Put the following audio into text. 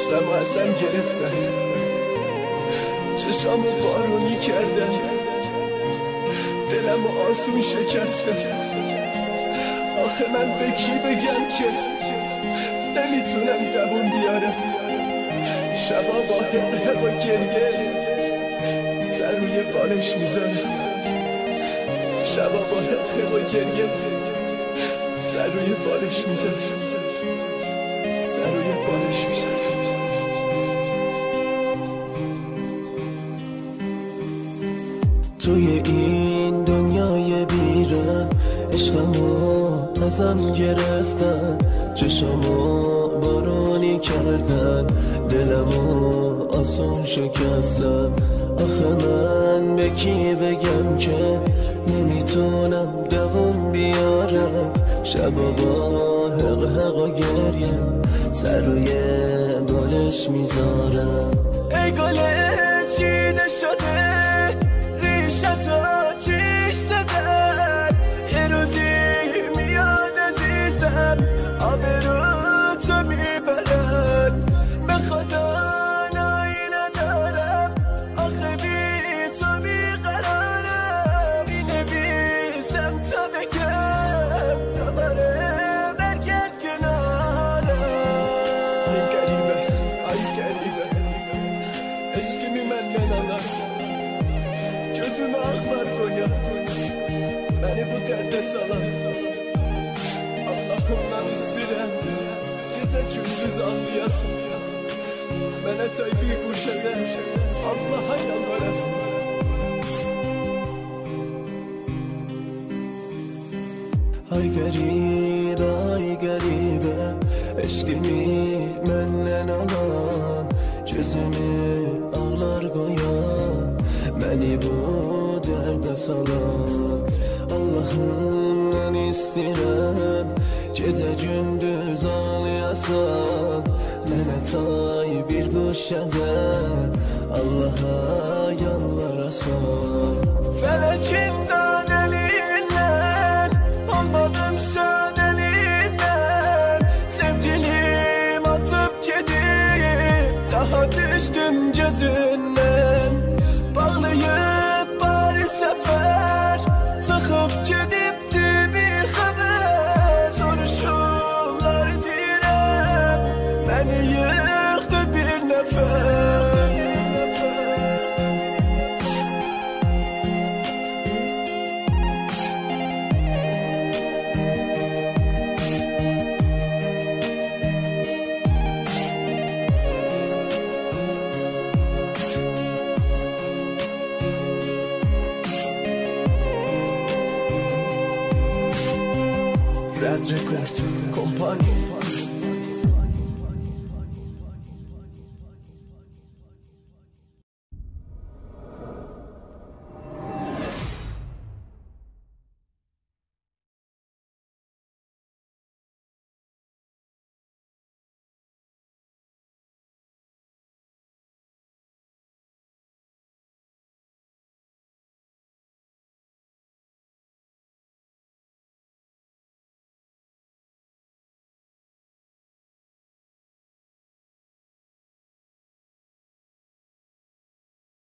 عشقم ازم گرفتن، چشامو بارونی کردن، دلمو آسون شکستن. آخه من به کی بگم که نمیتونم دوون بیارم؟ شبا با حقه و گریه سر روی بالش میذارم، شبا با حقه و گریه سر روی بالش میذارم، سر روی بالش میذارم. توی این دنیای بیرم عشقمو ازم گرفتن، چشمو بارونی کردن، دلمو آسون شکستن. آخه من به کی بگم که نمیتونم دوام بیارم؟ شبا با حق و گریه سر روی بالش میذارم. ای گل چیده شده ریشت آتیش زدن، یه روزی میاد عزیزم آبرو تو میبرن. به خدا نایی ندارم، آخه بی تو بیقرارم. مینویسم تا بگم دوباره برگرد کنارم. ای گریبه ای گریبه عشقimi menden alan, gözüme aklar koyan, beni bu derde salan. Allah'ımdan istirem gece gündüz anlayasın, bana tay bir kuş eder, Allah'a yalvarasın. Ay garibe eşkimi menden alan, gözümü ağlar koyan, beni bu derde salan. Allah'ımdan istirem gece gündüz ağlayasan, bana tay bir kuş eder, Allah'a yalvarasan. Felekimden elinden olmadım sen elinden, sevgilim atıp gidiyor, daha düştüm gözünden. Bağlayıp bari sefer tıkıp gidipti bir haber, soruşurlar direm beni yıktı bir nefer. Red Record Company.